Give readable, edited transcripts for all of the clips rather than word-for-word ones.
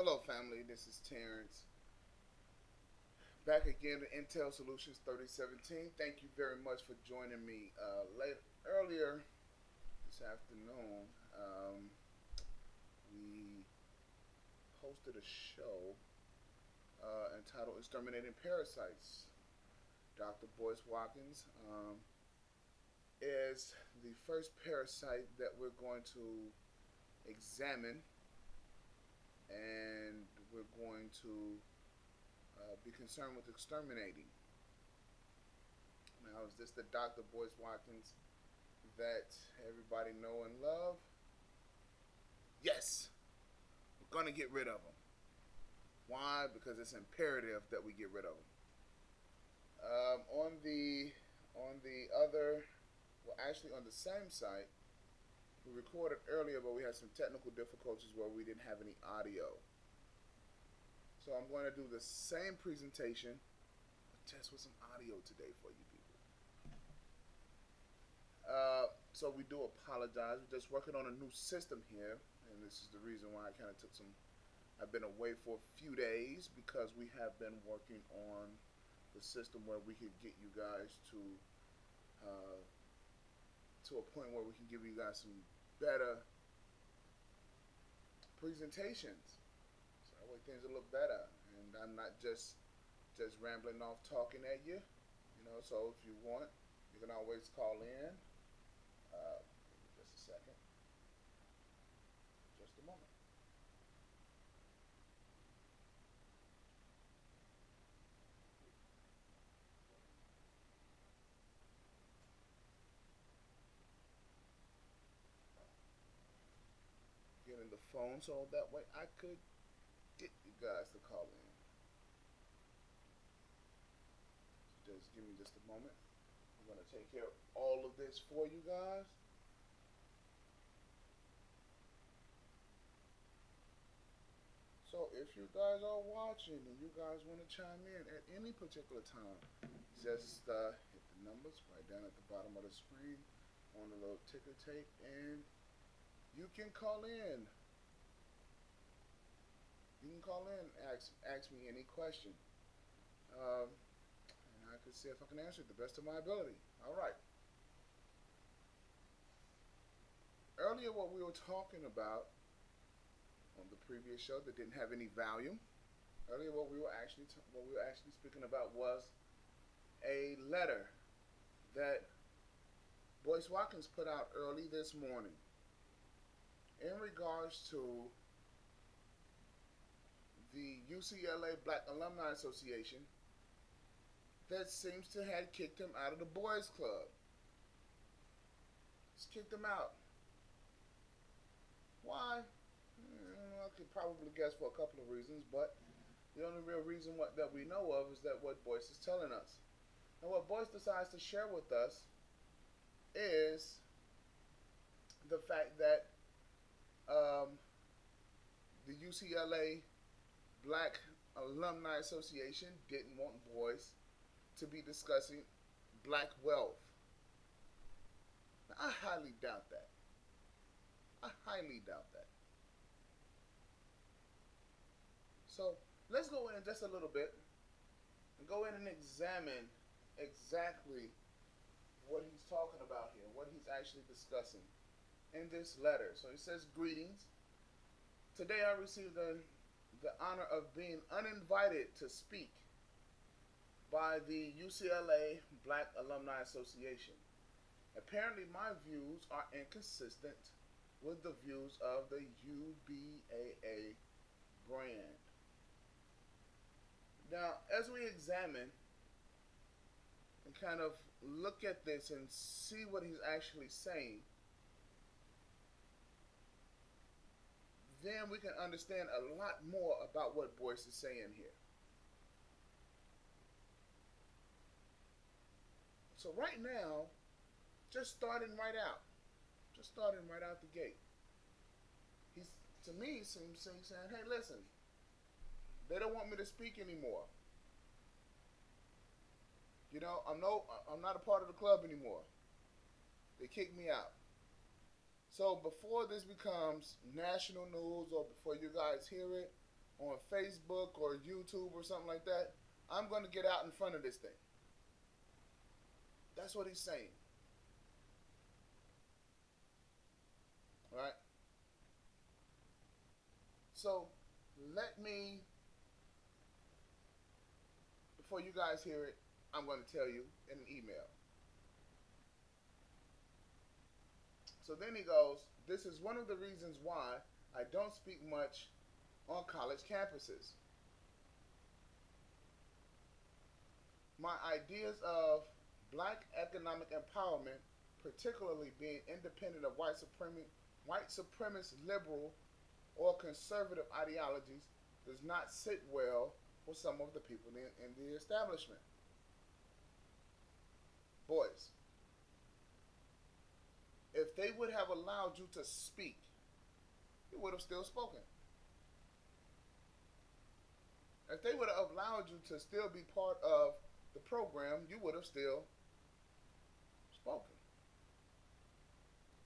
Hello, family. This is Terrence. Back again to Intel Solutions 3017. Thank you very much for joining me earlier this afternoon. We hosted a show entitled Exterminating Parasites. Dr. Boyce Watkins is the first parasite that we're going to examine, and we're going to be concerned with exterminating. Now, is this the Dr. Boyce Watkins that everybody know and love? Yes, we're going to get rid of them. Why? Because it's imperative that we get rid of them. Actually on the same site, we recorded earlier, but we had some technical difficulties where we didn't have any audio. So I'm going to do the same presentation, just with some audio today for you people. So we do apologize. We're just working on a new system here, and this is the reason why I kind of I've been away for a few days, because we have been working on the system where we could get you guys to a point where we can give you guys some better presentations. So that way things will look better, and I'm not just rambling off talking at you. So if you want, you can always call in. Just a second. Just a moment. Getting the phone so that way I could get you guys to call in. So just give me just a moment. I'm going to take care of all of this for you guys. So if you guys are watching and you guys want to chime in at any particular time, just hit the numbers right down at the bottom of the screen on the little ticker tape, and you can call in. You can call in, ask me any question, and I can see if I can answer it to the best of my ability. All right. Earlier, what we were talking about on the previous show that didn't have any volume. Earlier, what we were actually speaking about was a letter that Boyce Watkins put out early this morning in regards to the UCLA Black Alumni Association that seems to have kicked him out of the Boys Club. It's kicked him out. Why? I could probably guess for a couple of reasons, but the only real reason that we know of is that what Boyce is telling us. And what Boyce decides to share with us is the fact that the UCLA Black Alumni Association didn't want Boyce to be discussing black wealth. Now, I highly doubt that. I highly doubt that. So let's go in just a little bit and go in and examine exactly what he's talking about here, what he's actually discussing in this letter. So he says, "Greetings. Today I received the honor of being uninvited to speak by the UCLA Black Alumni Association. Apparently my views are inconsistent with the views of the UBAA brand." Now, as we examine and kind of look at this and see what he's actually saying, then we can understand a lot more about what Boyce is saying here. So right now, just starting right out the gate, he's, to me, seems saying, "Hey, listen, they don't want me to speak anymore. I'm not a part of the club anymore. They kicked me out. So before this becomes national news, or before you guys hear it, on Facebook or YouTube or something like that, I'm going to get out in front of this thing. That's what he's saying. All right? So let me, before you guys hear it, I'm going to tell you in an email. So then he goes, this is one of the reasons why I don't speak much on college campuses. My ideas of black economic empowerment, particularly being independent of white supremacist liberal or conservative ideologies, does not sit well with some of the people in the establishment. Boyce, if they would have allowed you to speak, you would have still spoken. If they would have allowed you to still be part of the program, you would have still spoken.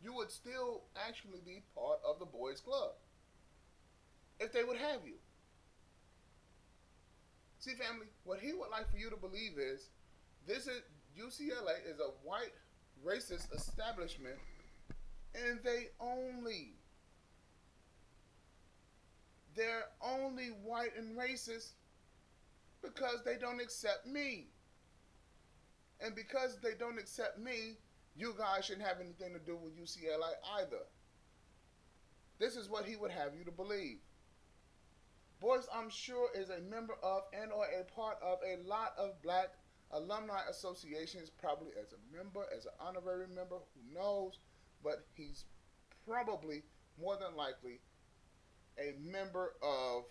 You would still actually be part of the boys' club if they would have you. See, family, what he would like for you to believe is this is UCLA is a white racist establishment, and they're only white and racist because they don't accept me. And because they don't accept me, you guys shouldn't have anything to do with UCLA either. This is what he would have you to believe. Boyce, I'm sure, is a member of and or a part of a lot of black alumni associations, probably as a member, as an honorary member, who knows, but he's probably more than likely a member of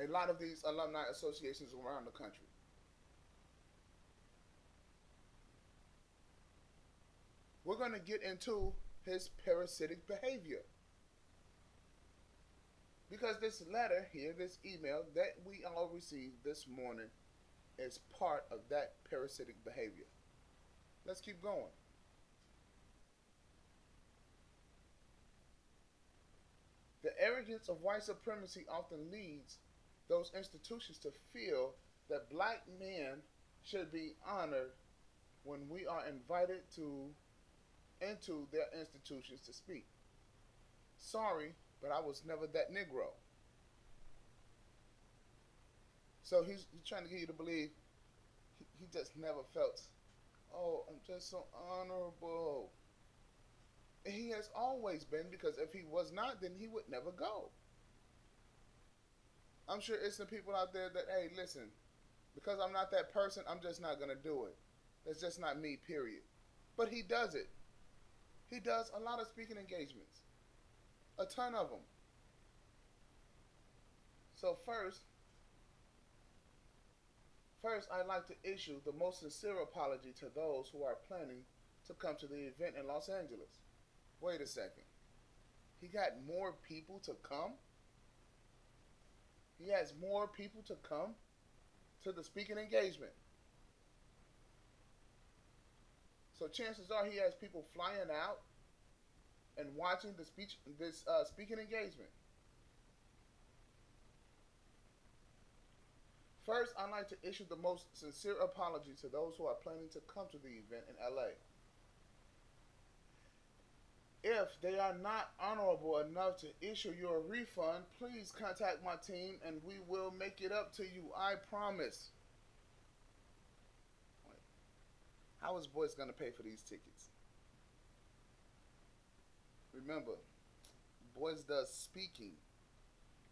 a lot of these alumni associations around the country. We're going to get into his parasitic behavior. Because this letter here, this email that we all received this morning is part of that parasitic behavior. Let's keep going. The arrogance of white supremacy often leads those institutions to feel that black men should be honored when we are invited into their institutions to speak. Sorry, but I was never that Negro. So he's trying to get you to believe he just never felt, oh, I'm just so honorable. And he has always been, because if he was not, then he would never go. I'm sure it's some people out there that, hey, listen, because I'm not that person, I'm just not going to do it. That's just not me, period. But he does it. He does a lot of speaking engagements. A ton of them. So first, I'd like to issue the most sincere apology to those who are planning to come to the event in Los Angeles. Wait a second. He got more people to come? He has more people to come to the speaking engagement. So chances are he has people flying out and watching this speaking engagement. First, I'd like to issue the most sincere apology to those who are planning to come to the event in LA. If they are not honorable enough to issue you a refund, please contact my team and we will make it up to you. I promise. Wait, how is Boyce going to pay for these tickets? Remember, Boyce does speaking.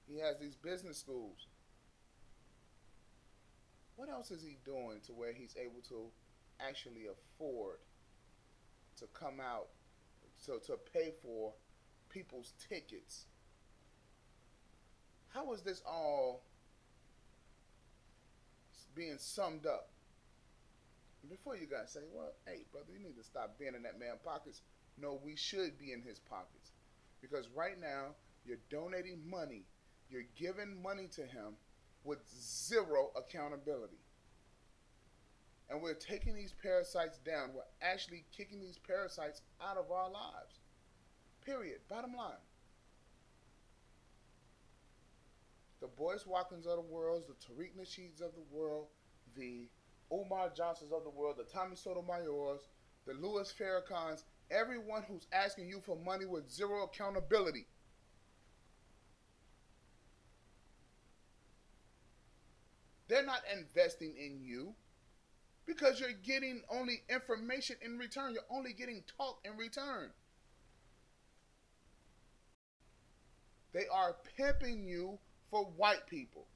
He has these business schools. What else is he doing to where he's able to actually afford to come out, to pay for people's tickets? How is this all being summed up? Before you guys say, well, hey, brother, you need to stop being in that man's pockets. No, we should be in his pockets. Because right now, you're donating money. You're giving money to him with zero accountability. And we're taking these parasites down. We're actually kicking these parasites out of our lives. Period. Bottom line. the Boyce Watkins of the world, the Tariq Nasheeds of the world, the Umar Johnsons of the world, the Tommy Sotomayors, the Louis Farrakhan's, everyone who's asking you for money with zero accountability. They're not investing in you because you're getting only information in return. You're only getting talk in return. They are pimping you for white people.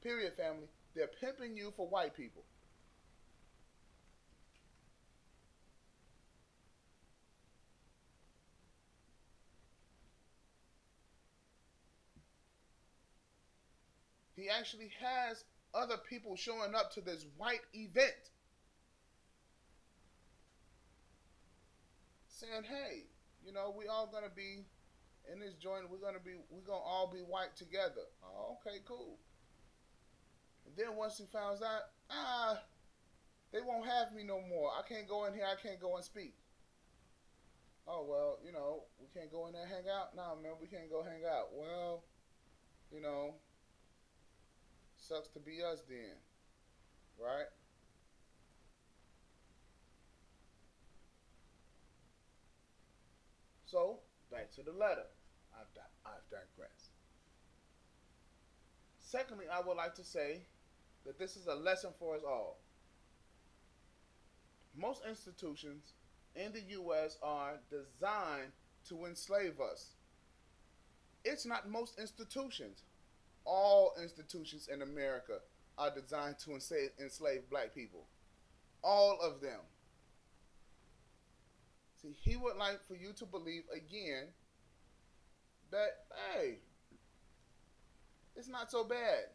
Period, family. They're pimping you for white people. He actually has other people showing up to this white event saying, hey, you know, we all gonna be in this joint, we're gonna all be white together. Oh, okay, cool. And then once he finds out, they won't have me no more. I can't go in here, I can't go and speak. Oh, well, you know, we can't go in there and hang out? No, man, we can't go hang out. Well, you know, sucks to be us then, right? So, back to the letter. I've digressed. Secondly, I would like to say that this is a lesson for us all. Most institutions in the U.S. are designed to enslave us. It's not most institutions. All institutions in America are designed to enslave black people. All of them. See, he would like for you to believe again that, hey, it's not so bad.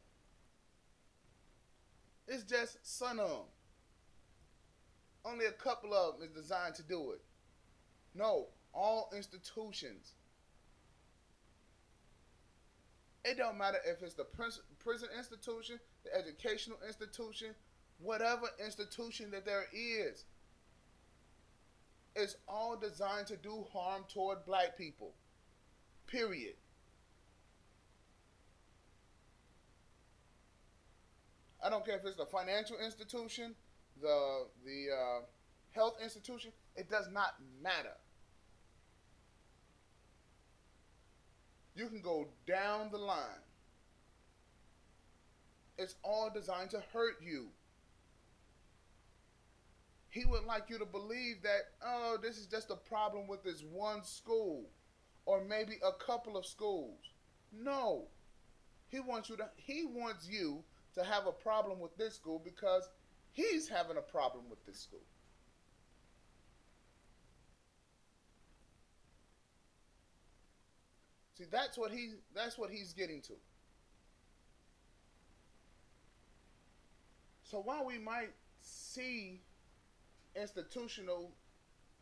It's just some of them. Only a couple of them is designed to do it. No, all institutions. It don't matter if it's the prison institution, the educational institution, whatever institution that there is. It's all designed to do harm toward black people. Period. I don't care if it's the financial institution, the health institution. It does not matter. You can go down the line. It's all designed to hurt you. He would like you to believe that, oh, this is just a problem with this one school or maybe a couple of schools. No. He wants you to have a problem with this school because he's having a problem with this school. See, that's what he's getting to. So while we might see institutional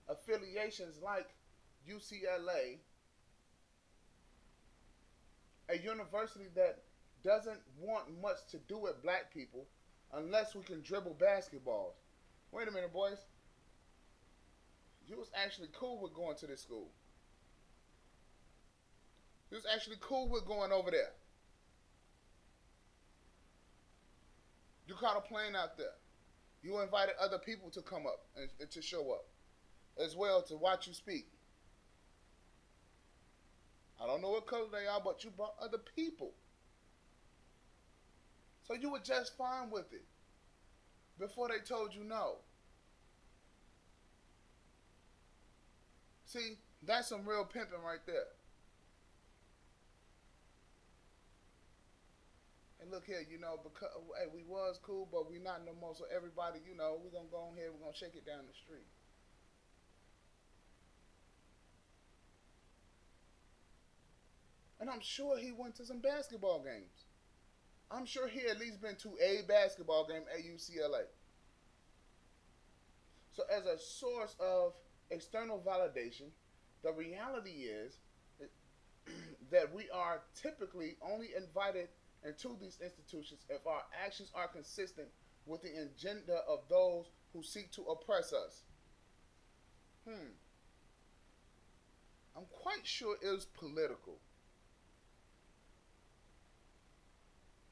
affiliations like UCLA, a university that doesn't want much to do with black people unless we can dribble basketballs. Wait a minute, boys. You was actually cool with going to this school. You was actually cool with going over there. You caught a plane out there. You invited other people to come up and to show up as well to watch you speak. I don't know what color they are, but you brought other people. So you were just fine with it before they told you no. See, that's some real pimping right there. And look here, you know, because hey, we was cool, but we not no more. So everybody, you know, we're going to go on here, we're going to shake it down the street. And I'm sure he went to some basketball games. I'm sure he at least been to a basketball game at UCLA. So as a source of external validation, the reality is that we are typically only invited into these institutions if our actions are consistent with the agenda of those who seek to oppress us. I'm quite sure it was political.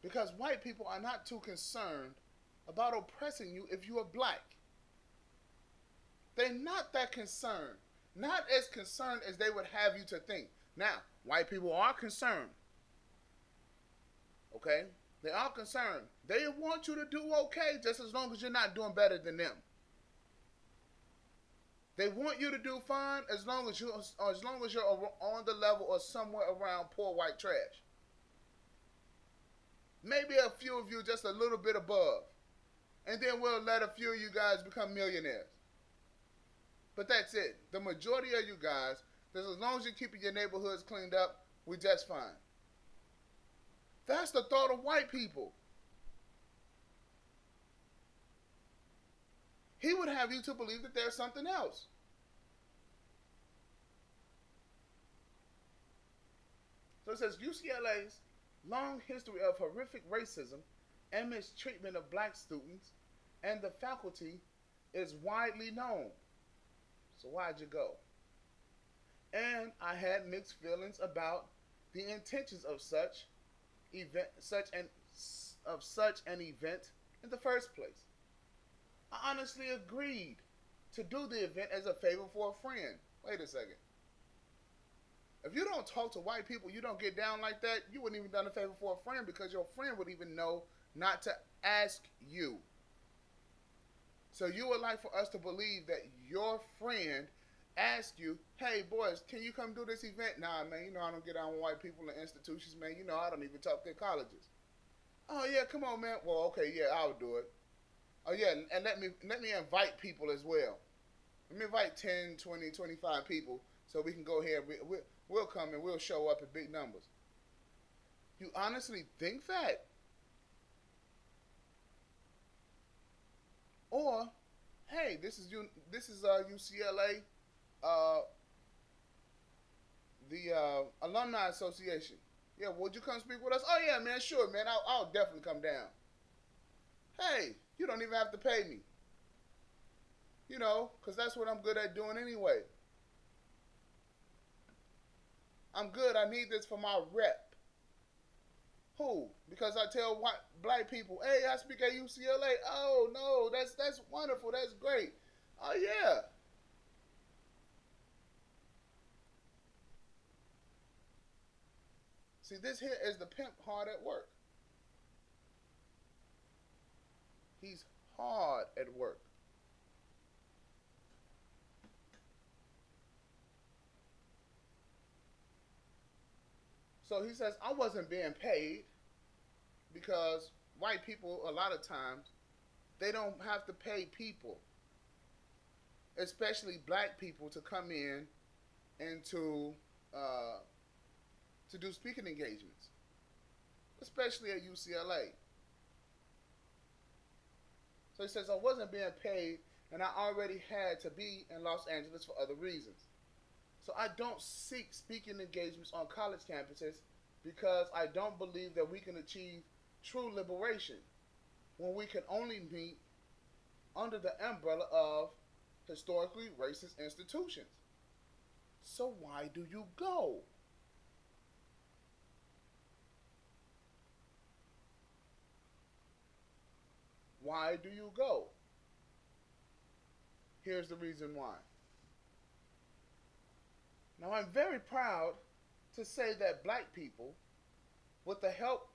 Because white people are not too concerned about oppressing you if you are black. They're not that concerned. Not as concerned as they would have you to think. Now, white people are concerned. Okay? They are concerned. They want you to do okay just as long as you're not doing better than them. They want you to do fine as long as you're on the level or somewhere around poor white trash. Maybe a few of you just a little bit above. And then we'll let a few of you guys become millionaires. But that's it. The majority of you guys, just as long as you're keeping your neighborhoods cleaned up, we're just fine. That's the thought of white people. He would have you to believe that there's something else. So it says UCLA's long history of horrific racism and mistreatment of black students and the faculty is widely known. So why'd you go? And I had mixed feelings about the intentions of such an event in the first place. I honestly agreed to do the event as a favor for a friend. Wait a second. If you don't talk to white people, you don't get down like that, you wouldn't even done a favor for a friend because your friend would even know not to ask you. So you would like for us to believe that your friend asked you, hey, Boyce, can you come do this event? Nah, man, you know I don't get on with white people in institutions, man. You know I don't even talk to colleges. Oh, yeah, come on, man. Well, okay, yeah, I'll do it. Oh, yeah, and let me invite people as well. Let me invite 10, 20, 25 people so we can go ahead. We'll come and we'll show up in big numbers. You honestly think that? Or, hey, this is UCLA, the Alumni Association. Yeah, would you come speak with us? Oh, yeah, man, sure, man. I'll definitely come down. Hey, you don't even have to pay me. You know, because that's what I'm good at doing anyway. I'm good. I need this for my rep. Who? Because I tell black people, hey, I speak at UCLA. Oh, no, that's wonderful. That's great. Oh, yeah. See, this here is the pimp hard at work. He's hard at work. So he says, I wasn't being paid because white people, a lot of times, they don't have to pay people, especially black people, to come in and to do speaking engagements, especially at UCLA. So he says, I wasn't being paid, and I already had to be in Los Angeles for other reasons. So I don't seek speaking engagements on college campuses because I don't believe that we can achieve true liberation when we can only meet under the umbrella of historically racist institutions. So why do you go? Why do you go? Here's the reason why. Now, I'm very proud to say that black people, with the help,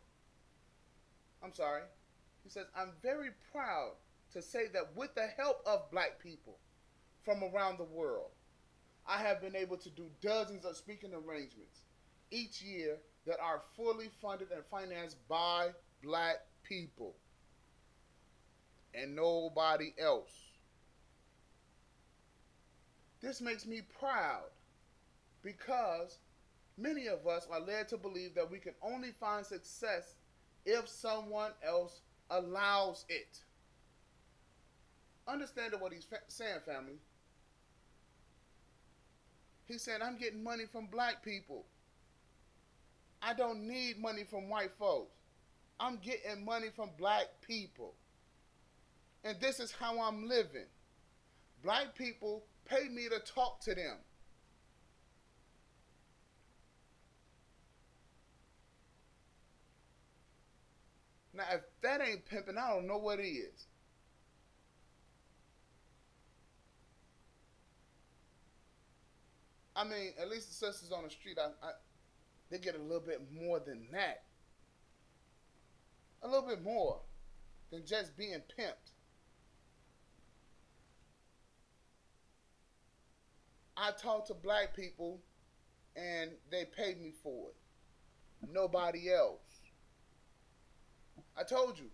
he says, I'm very proud to say that with the help of black people from around the world, I have been able to do dozens of speaking arrangements each year that are fully funded and financed by black people and nobody else. This makes me proud because many of us are led to believe that we can only find success if someone else allows it. Understand what he's saying, family. He's saying, I'm getting money from black people. I don't need money from white folks. I'm getting money from black people. And this is how I'm living. Black people pay me to talk to them. Now, if that ain't pimping, I don't know what is. I mean, at least the sisters on the street, they get a little bit more than that. A little bit more than just being pimped. I talk to black people and they pay me for it. Nobody else. I told you,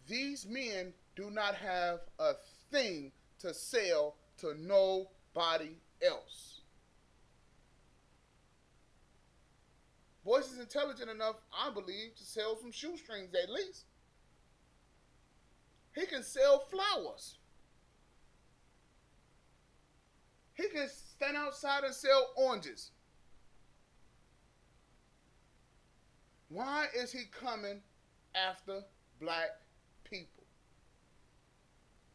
these men do not have a thing to sell to nobody else. Boyce is intelligent enough, I believe, to sell some shoestrings at least. He can sell flowers. He can stand outside and sell oranges. Why is he coming after black people?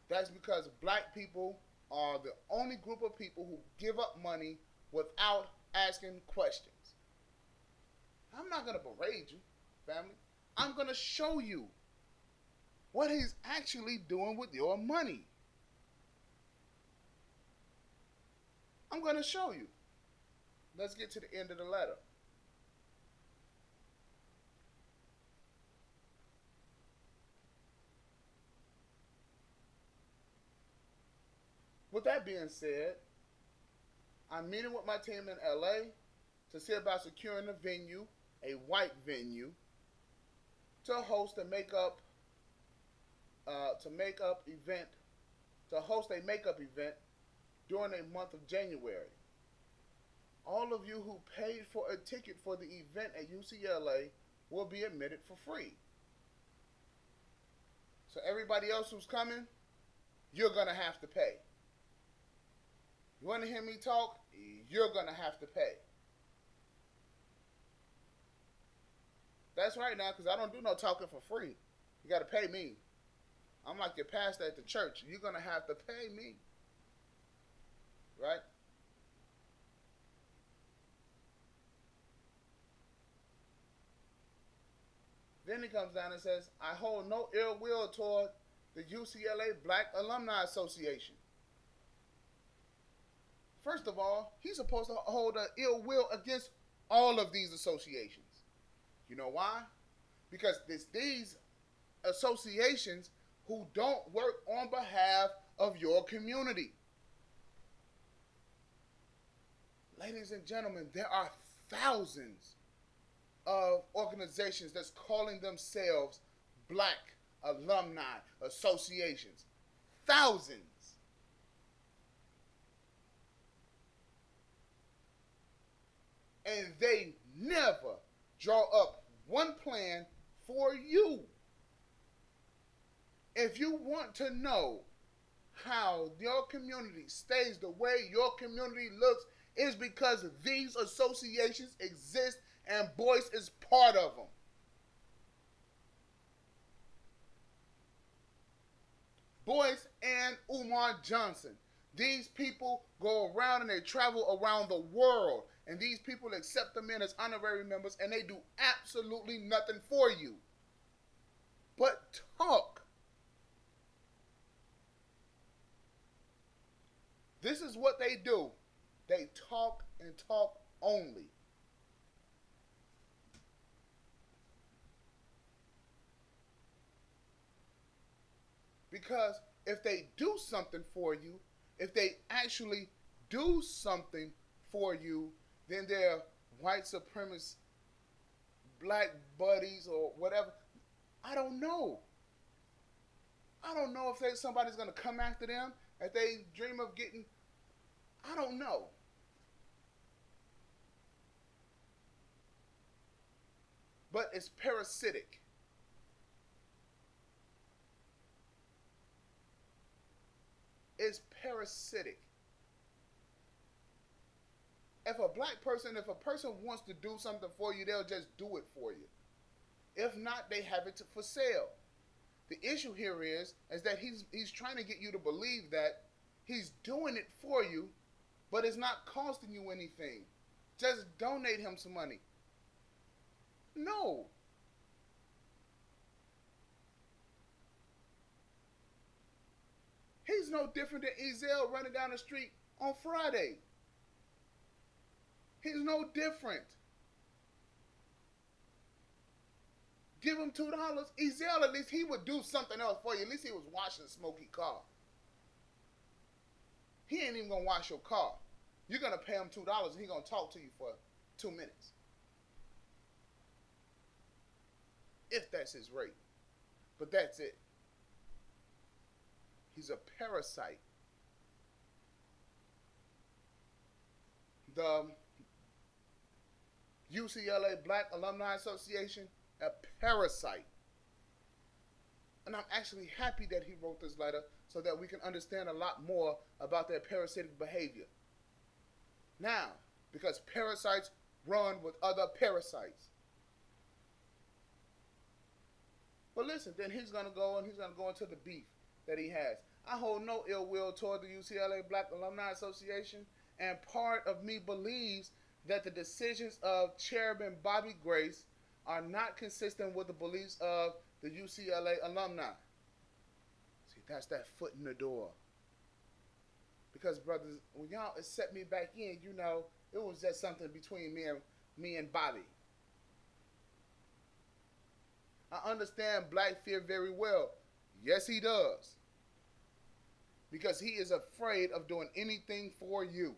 That's because black people are the only group of people who give up money without asking questions. I'm not going to berate you, family. I'm going to show you what he's actually doing with your money. I'm going to show you. Let's get to the end of the letter. With that being said, I'm meeting with my team in LA to see about securing a venue, a white venue, to host a makeup event during the month of January. All of you who paid for a ticket for the event at UCLA will be admitted for free. So everybody else who's coming, you're going to have to pay. You want to hear me talk? You're going to have to pay. That's right now, because I don't do no talking for free. You got to pay me. I'm like your pastor at the church. You're going to have to pay me. Right? Then he comes down and says, I hold no ill will toward the UCLA Black Alumni Association. First of all, he's supposed to hold an ill will against all of these associations. You know why? Because it's these associations who don't work on behalf of your community. Ladies and gentlemen, there are thousands of organizations that's calling themselves Black Alumni Associations. Thousands. And they never draw up one plan for you. If you want to know how your community stays the way your community looks, is because these associations exist and Boyce is part of them. Boyce and Umar Johnson. These people go around and they travel around the world. And these people accept them in as honorary members and they do absolutely nothing for you but talk. This is what they do. They talk and talk only. Because if they do something for you, if they actually do something for you, then they're white supremacist, black buddies or whatever. I don't know. I don't know if somebody's going to come after them, if they dream of getting, I don't know. But it's parasitic. It's parasitic. If a person wants to do something for you, they'll just do it for you. If not, they have it for sale. The issue here is that he's trying to get you to believe that he's doing it for you, but it's not costing you anything. Just donate him some money. No. He's no different than Ezel running down the street on Friday. He's no different. Give him $2. Ezel, at least he would do something else for you. At least he was washing a smoky car. He ain't even going to wash your car. You're going to pay him $2 and he's going to talk to you for 2 minutes. If that's his rate. But that's it. He's a parasite. The UCLA Black Alumni Association, a parasite. And I'm actually happy that he wrote this letter so that we can understand a lot more about their parasitic behavior. Now, because parasites run with other parasites. But listen, then he's going to go into the beef that he has. I hold no ill will toward the UCLA Black Alumni Association, and part of me believes that the decisions of Chairman Bobby Grace are not consistent with the beliefs of the UCLA alumni. See, that's that foot in the door. Because, brothers, when y'all accept me back in, you know, it was just something between me and Bobby. I understand black fear very well. Yes, he does. Because he is afraid of doing anything for you.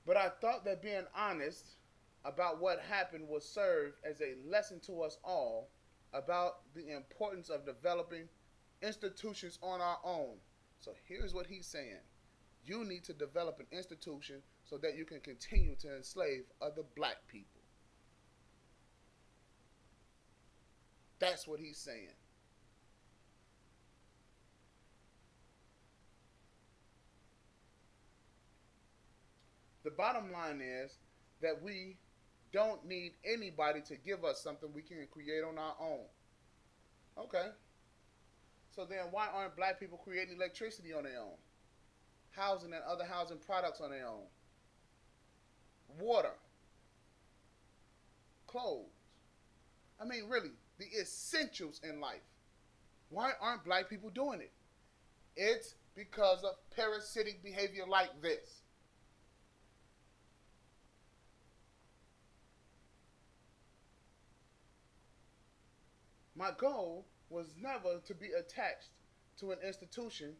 But I thought that being honest about what happened would serve as a lesson to us all about the importance of developing institutions on our own. So here's what he's saying. You need to develop an institution so that you can continue to enslave other black people. That's what he's saying. The bottom line is that we don't need anybody to give us something we can create on our own. Okay. So then why aren't black people creating electricity on their own? Housing and other housing products on their own? Water. Clothes. I mean, really, the essentials in life. Why aren't black people doing it? It's because of parasitic behavior like this. My goal was never to be attached to an institution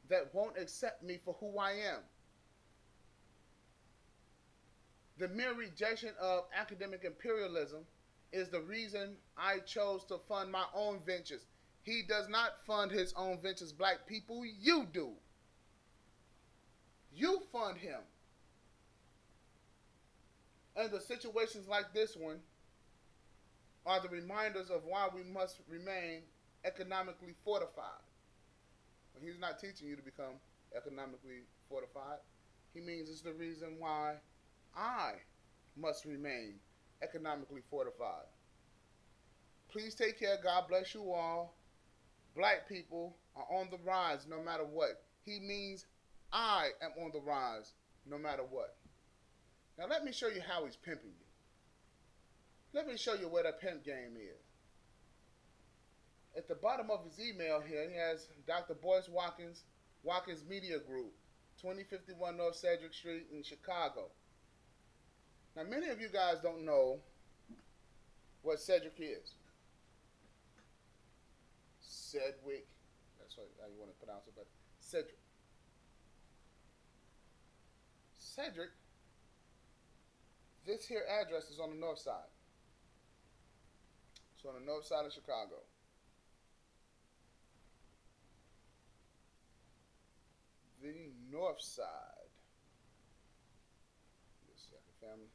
that won't accept me for who I am. The mere rejection of academic imperialism is the reason I chose to fund my own ventures. He does not fund his own ventures, black people. You do. You fund him. And the situations like this one are the reminders of why we must remain economically fortified. But he's not teaching you to become economically fortified. He means it's the reason why I must remain economically fortified. Please take care. God bless you all. Black people are on the rise no matter what. He means I am on the rise no matter what. Now let me show you how he's pimping you. Let me show you where the pimp game is. At the bottom of his email here, he has Dr. Boyce Watkins, Watkins Media Group, 2051 North Cedric Street in Chicago. Now, many of you guys don't know what Cedric is. Sedgwick. That's how you want to pronounce it, but Cedric. Cedric, this here address is on the north side. It's on the north side of Chicago. The north side. Just a second, family.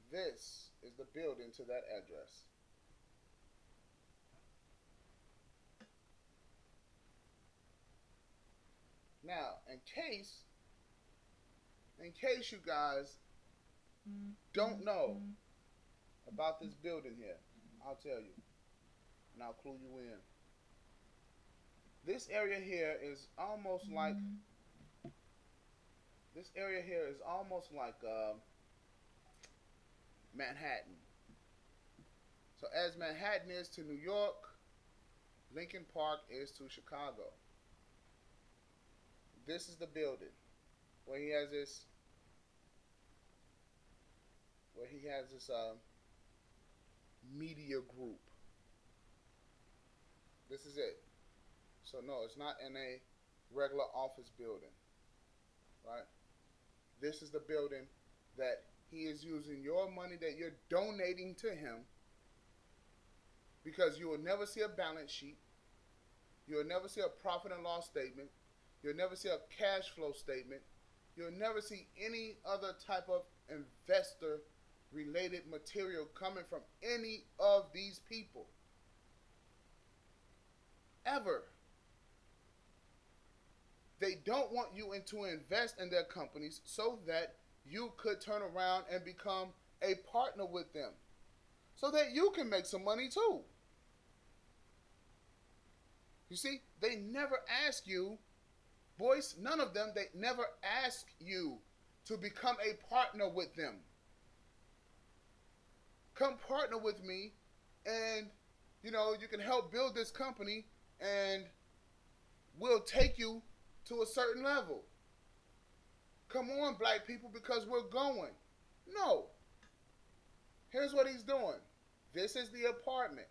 This is the building to that address. Now, in case you guys don't know about this building here, I'll tell you, and I'll clue you in. This area here is almost like Manhattan. So as Manhattan is to New York, Lincoln Park is to Chicago. This is the building where he has this media group. This is it. So no, it's not in a regular office building, right? This is the building that he is using your money that you're donating to him, because you will never see a balance sheet. You'll never see a profit and loss statement. You'll never see a cash flow statement. You'll never see any other type of investor related material coming from any of these people. Ever. They don't want you to invest in their companies so that you could turn around and become a partner with them, so that you can make some money too. You see, they never ask you, Boyce, none of them, they never ask you to become a partner with them. Come partner with me and, you can help build this company and we'll take you to a certain level. Come on, black people, because we're going. No. Here's what he's doing. This is the apartment.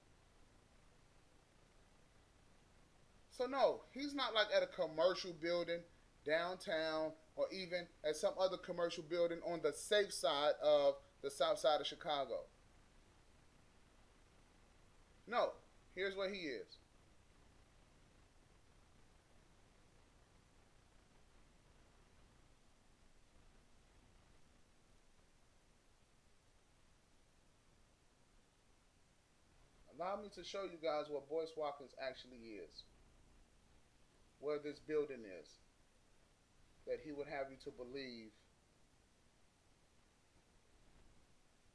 So no, he's not like at a commercial building downtown or even at some other commercial building on the safe side of the south side of Chicago. No, here's where he is. Allow me to show you guys what Boyce Watkins actually is. Where this building is that he would have you to believe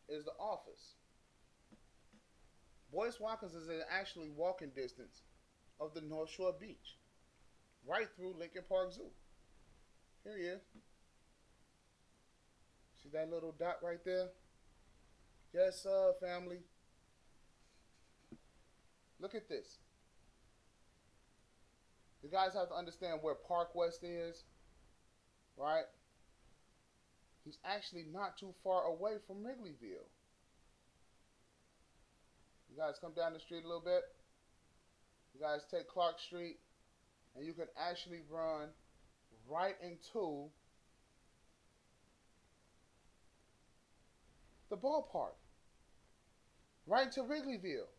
is the office. Boyce Watkins is actually walking distance of the North Shore Beach, right through Lincoln Park Zoo. Here he is. See that little dot right there? Yes, sir, family. Look at this. You guys have to understand where Park West is, right? He's actually not too far away from Wrigleyville. You guys come down the street a little bit. You guys take Clark Street, and you can actually run right into the ballpark, right into Wrigleyville.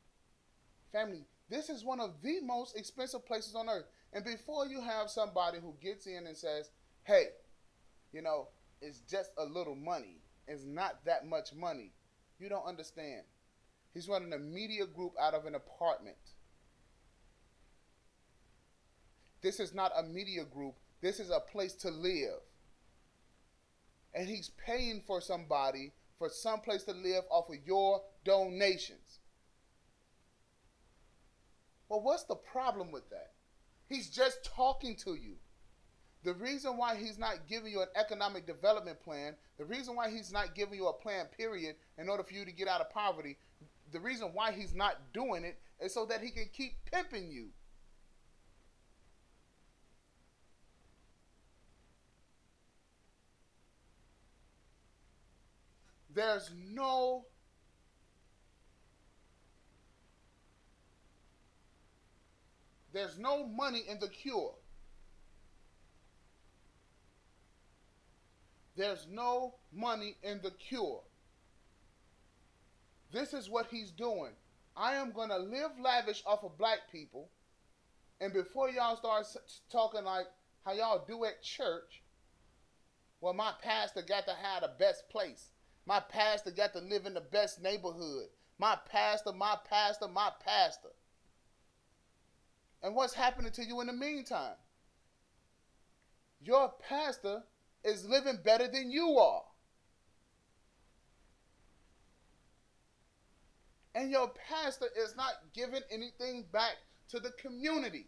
Family, this is one of the most expensive places on earth. And before you have somebody who gets in and says, hey, it's just a little money, it's not that much money, you don't understand. He's running a media group out of an apartment. This is not a media group. This is a place to live. And he's paying for somebody for some place to live off of your donations. Well, what's the problem with that? He's just talking to you. The reason why he's not giving you an economic development plan, the reason why he's not giving you a plan, period, in order for you to get out of poverty, the reason why he's not doing it is so that he can keep pimping you. There's no money in the cure. There's no money in the cure. This is what he's doing. I am going to live lavish off of black people. And before y'all start talking like how y'all do at church, well, my pastor got to have the best place. My pastor got to live in the best neighborhood. My pastor, my pastor, my pastor. And what's happening to you in the meantime? Your pastor is living better than you are. And your pastor is not giving anything back to the community.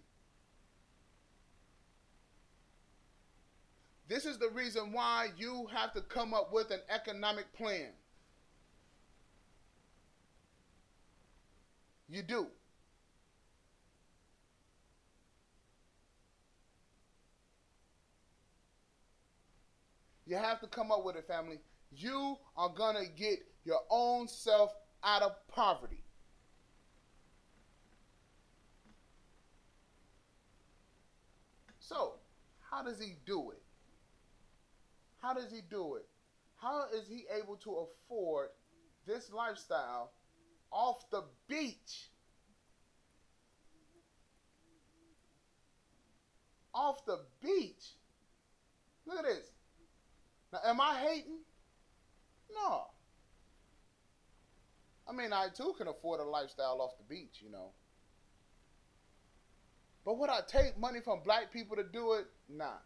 This is the reason why you have to come up with an economic plan. You do. You have to come up with it, family. You are going to get your own self out of poverty. So, how does he do it? How does he do it? How is he able to afford this lifestyle off the beach? Off the beach. Look at this. Now, am I hating? No. I mean, I too can afford a lifestyle off the beach, you know. But would I take money from black people to do it? Nah.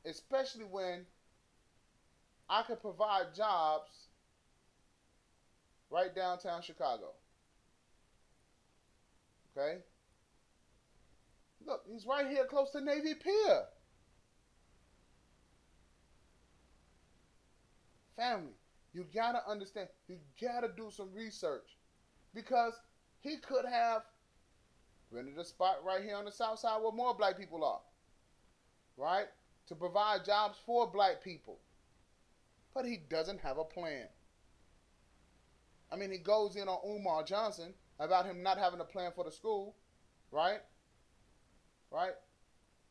Especially when I could provide jobs right downtown Chicago. Okay? Look, he's right here close to Navy Pier. Family, you gotta understand, you gotta do some research. Because he could have rented a spot right here on the south side where more black people are. Right? To provide jobs for black people. But he doesn't have a plan. I mean, he goes in on Umar Johnson about him not having a plan for the school. Right? Right?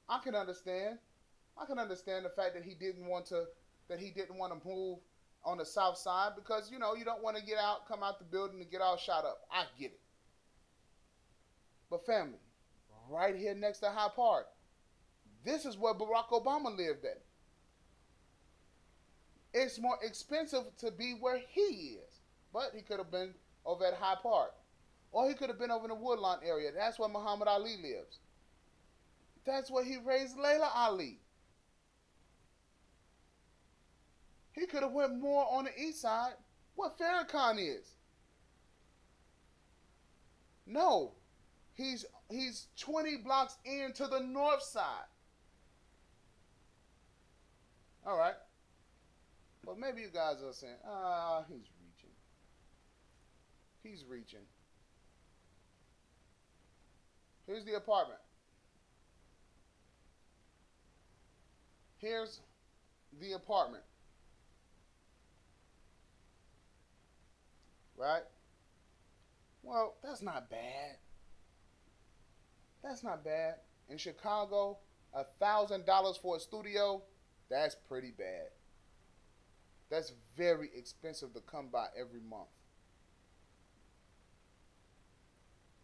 I can understand. I can understand the fact that he didn't want to move on the south side because, you know, you don't want to come out the building and get all shot up. I get it. But family, right here next to High Park, this is where Barack Obama lived at. It's more expensive to be where he is. But he could have been over at High Park. Or he could have been over in the Woodlawn area. That's where Muhammad Ali lives. That's where he raised Layla Ali. He could have went more on the east side, where Farrakhan is. No, he's 20 blocks into the north side. All right. But maybe you guys are saying, he's reaching. He's reaching. Here's the apartment. Here's the apartment. Right? Well, that's not bad. That's not bad. In Chicago, $1,000 for a studio, that's pretty bad. That's very expensive to come by every month.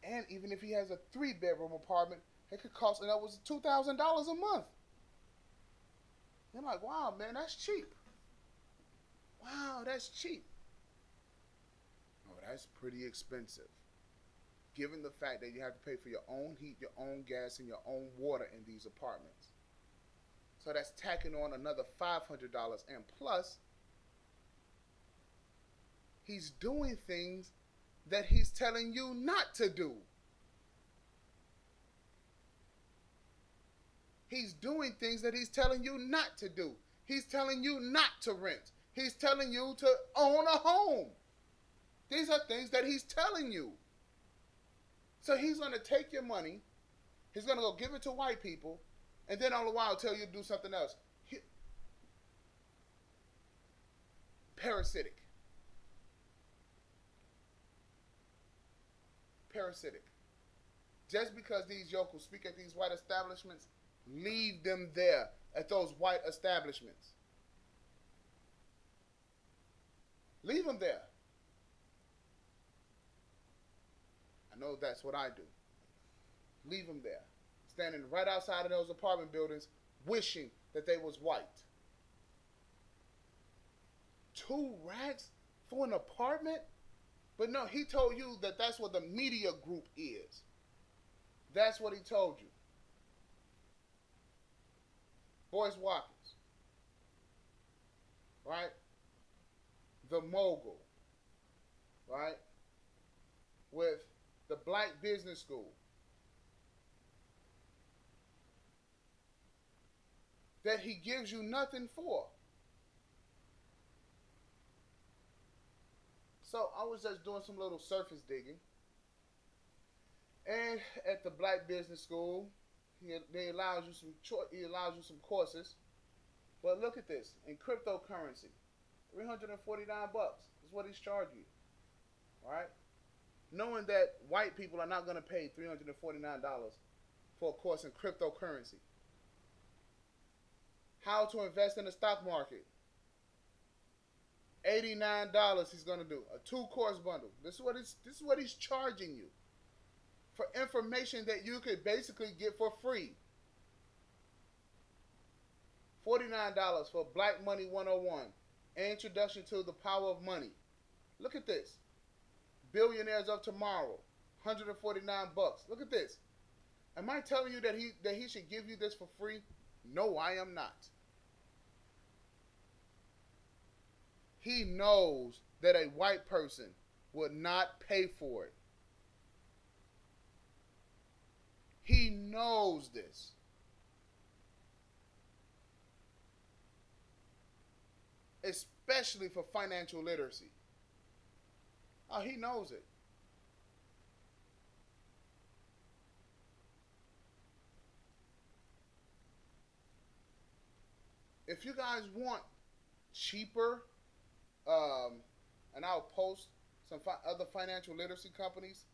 And even if he has a 3-bedroom apartment, it could cost an upwards of $2,000 a month. You're like, wow, man, that's cheap. Wow, that's cheap. Oh, that's pretty expensive. Given the fact that you have to pay for your own heat, your own gas, and your own water in these apartments. So that's tacking on another $500. And plus, he's doing things that he's telling you not to do. He's doing things that he's telling you not to do. He's telling you not to rent. He's telling you to own a home. These are things that he's telling you. So he's going to take your money. He's going to go give it to white people. And then all the while tell you to do something else. Parasitic. Parasitic. Just because these yokels speak at these white establishments, leave them there at those white establishments. Leave them there. I know that's what I do. Leave them there. Standing right outside of those apartment buildings, wishing that they was white. $2 for an apartment? But no, he told you that that's what the media group is. That's what he told you. Boyce Watkins. Right? The mogul. Right? With the Black Business School. That he gives you nothing for. So I was just doing some little surface digging. And at the Black Business School, they allows you some he allows you some courses. But look at this in cryptocurrency, $349 is what he's charging you. All right, knowing that white people are not going to pay $349 for a course in cryptocurrency. How to invest in the stock market. $89 he's going to do a two-course bundle. This is what he's charging you for information that you could basically get for free. $49 for Black Money 101, Introduction to the Power of Money. Look at this. Billionaires of Tomorrow, $149. Look at this. Am I telling you that he should give you this for free? No, I am not. He knows that a white person would not pay for it. He knows this. Especially for financial literacy. Oh, he knows it. If you guys want cheaper, and I'll post some other financial literacy companies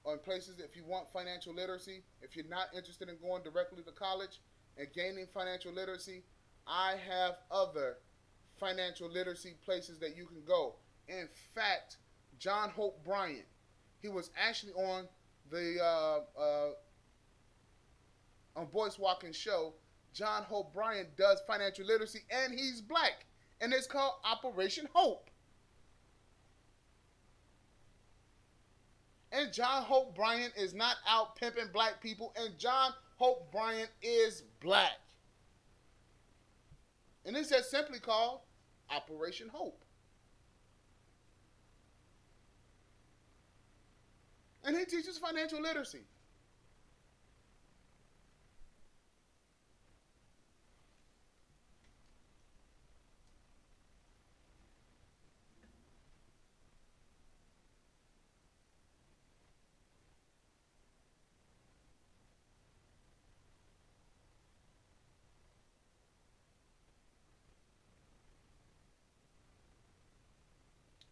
on places. If you want financial literacy, if you're not interested in going directly to college and gaining financial literacy, I have other financial literacy places that you can go. In fact, John Hope Bryant, he was actually on the on Boyce Watkins show. John Hope Bryant does financial literacy, and he's black, and it's called Operation Hope. And John Hope Bryant is not out pimping black people, and John Hope Bryant is black. And it's just simply called Operation Hope. And he teaches financial literacy.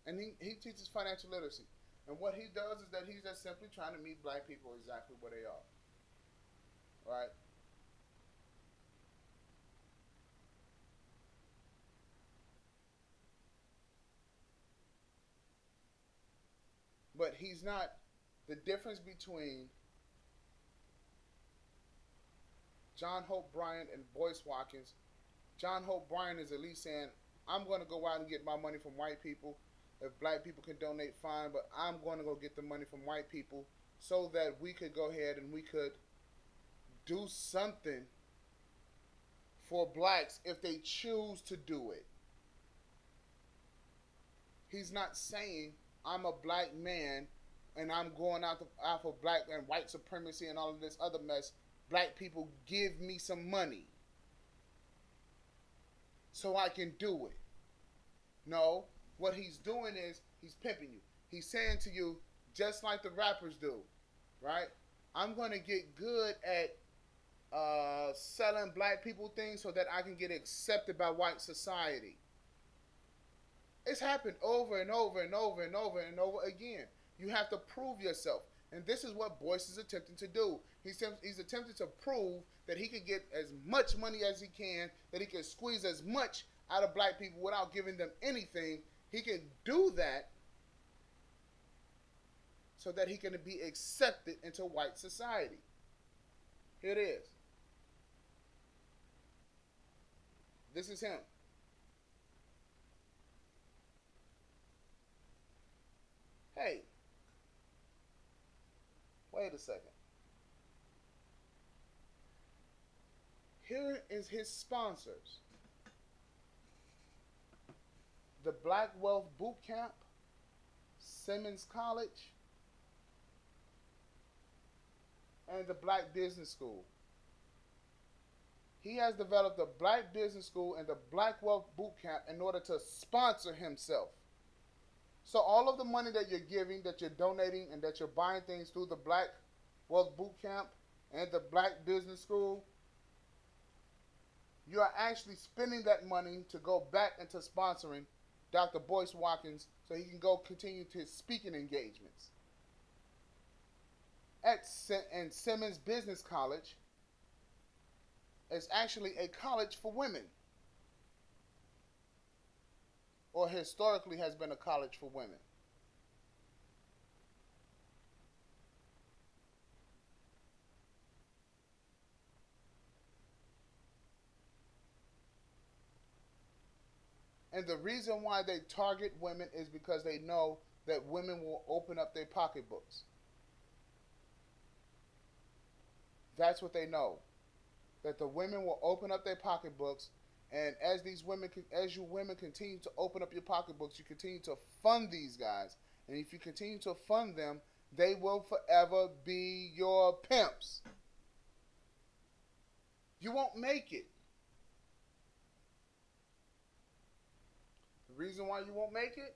And he teaches financial literacy. And what he does is that he's just simply trying to meet black people exactly where they are. Right? But he's not, the difference between John Hope Bryant and Boyce Watkins, John Hope Bryant is at least saying, I'm going to go out and get my money from white people. If black people can donate, fine, but I'm going to go get the money from white people so that we could go ahead and we could do something for blacks if they choose to do it. He's not saying I'm a black man and I'm going out for black and white supremacy and all of this other mess. Black people, give me some money so I can do it. No. What he's doing is he's pimping you. He's saying to you, just like the rappers do, right? I'm going to get good at selling black people things so that I can get accepted by white society. It's happened over and over and over and over and over again. You have to prove yourself. And this is what Boyce is attempting to do. He's attempting to prove that he can get as much money as he can, that he can squeeze as much out of black people without giving them anything. He can do that so that he can be accepted into white society. Here it is. This is him. Hey, wait a second. Here is his sponsors. The Black Wealth Boot Camp, Simmons College, and the Black Business School. He has developed the Black Business School and the Black Wealth Boot Camp in order to sponsor himself. So all of the money that you're giving, that you're donating, and that you're buying things through the Black Wealth Boot Camp and the Black Business School, you are actually spending that money to go back into sponsoring Dr. Boyce Watkins so he can go continue to his speaking engagements. And Simmons Business College is actually a college for women, or historically has been a college for women. And the reason why they target women is because they know that women will open up their pocketbooks. That's what they know. That the women will open up their pocketbooks, and as you women continue to open up your pocketbooks, you continue to fund these guys. And if you continue to fund them, they will forever be your pimps. You won't make it. The reason why you won't make it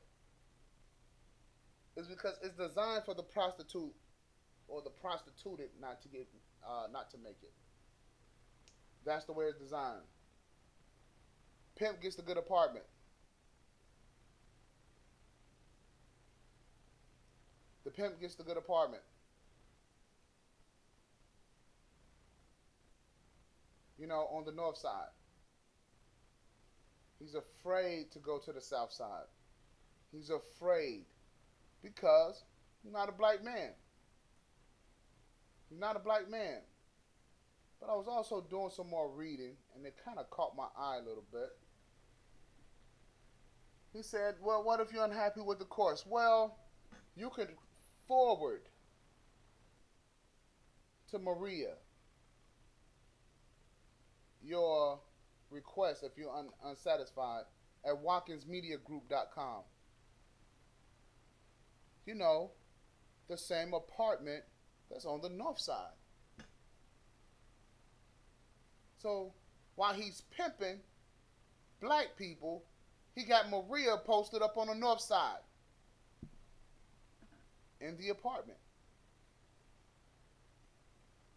is because it's designed for the prostitute or the prostituted not to make it. That's the way it's designed. Pimp gets the good apartment. The pimp gets the good apartment. On the north side. He's afraid to go to the south side. He's afraid because he's not a black man. He's not a black man. But I was also doing some more reading, and it kind of caught my eye a little bit. He said, well, what if you're unhappy with the course? Well, you could forward to Maria your request if you're unsatisfied at watkinsmediagroup.com. The same apartment that's on the north side. So while he's pimping black people, he got Maria posted up on the north side in the apartment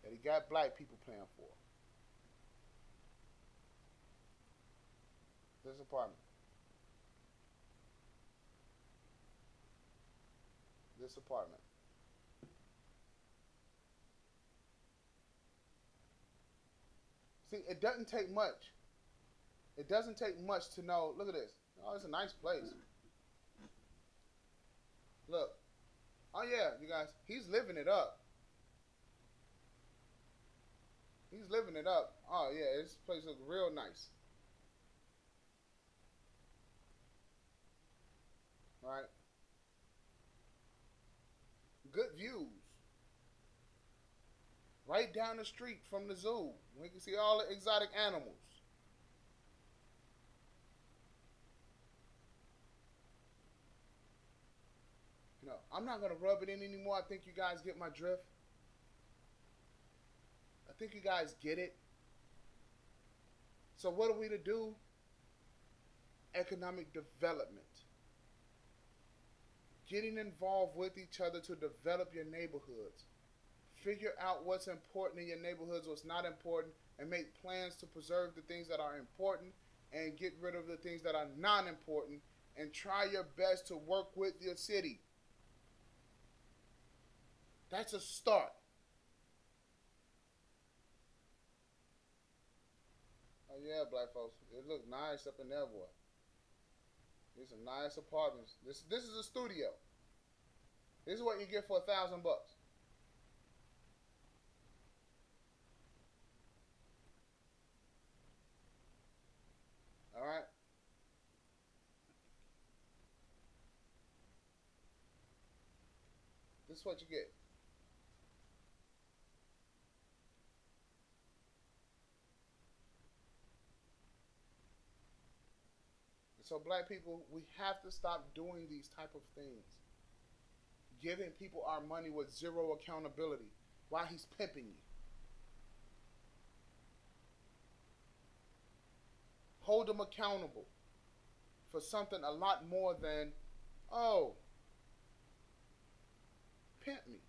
that he got black people paying for. This apartment. This apartment. See, it doesn't take much. It doesn't take much to know. Look at this. Oh, it's a nice place. Look. Oh, yeah, you guys. He's living it up. He's living it up. Oh, yeah, this place looks real nice. Right? Good views. Right down the street from the zoo. We can see all the exotic animals. I'm not going to rub it in anymore. I think you guys get my drift. I think you guys get it. So what are we to do? Economic development. Getting involved with each other to develop your neighborhoods. Figure out what's important in your neighborhoods, what's not important, and make plans to preserve the things that are important and get rid of the things that are not important, and try your best to work with your city. That's a start. Oh yeah, black folks. It looks nice up in there, boy. These are nice apartments. This is a studio. This is what you get for $1,000. All right. This is what you get. So black people, we have to stop doing these type of things. Giving people our money with zero accountability while he's pimping you. Hold them accountable for something a lot more than, oh, pimp me.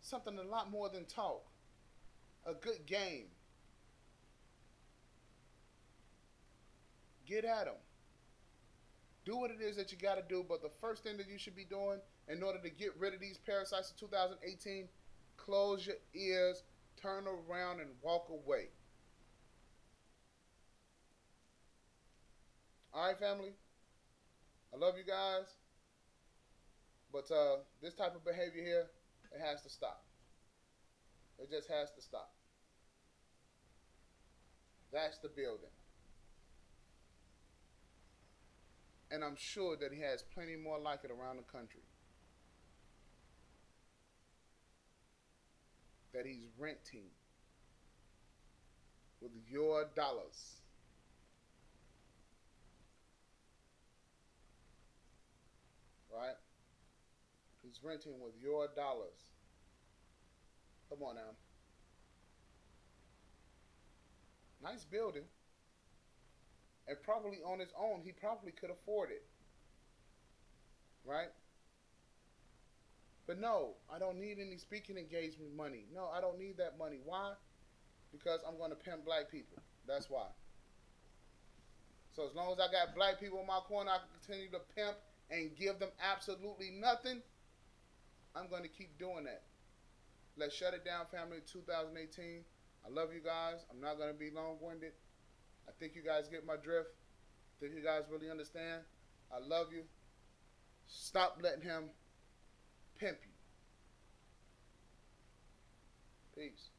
something a lot more than talk. A good game. Get at them. Do what it is that you got to do, but the first thing that you should be doing in order to get rid of these parasites in 2018, close your ears, turn around, and walk away. Alright, family? I love you guys, but this type of behavior here, it has to stop. It just has to stop. That's the building. And I'm sure that he has plenty more like it around the country that he's renting with your dollars. Right? He's renting with your dollars. Come on now. Nice building. And probably on his own, he probably could afford it. Right? But no, I don't need any speaking engagement money. No, I don't need that money. Why? Because I'm going to pimp black people. That's why. So as long as I got black people in my corner, I can continue to pimp and give them absolutely nothing. I'm going to keep doing that. Let's shut it down, family, 2018. I love you guys. I'm not going to be long-winded. I think you guys get my drift. I think you guys really understand. I love you. Stop letting him pimp you. Peace.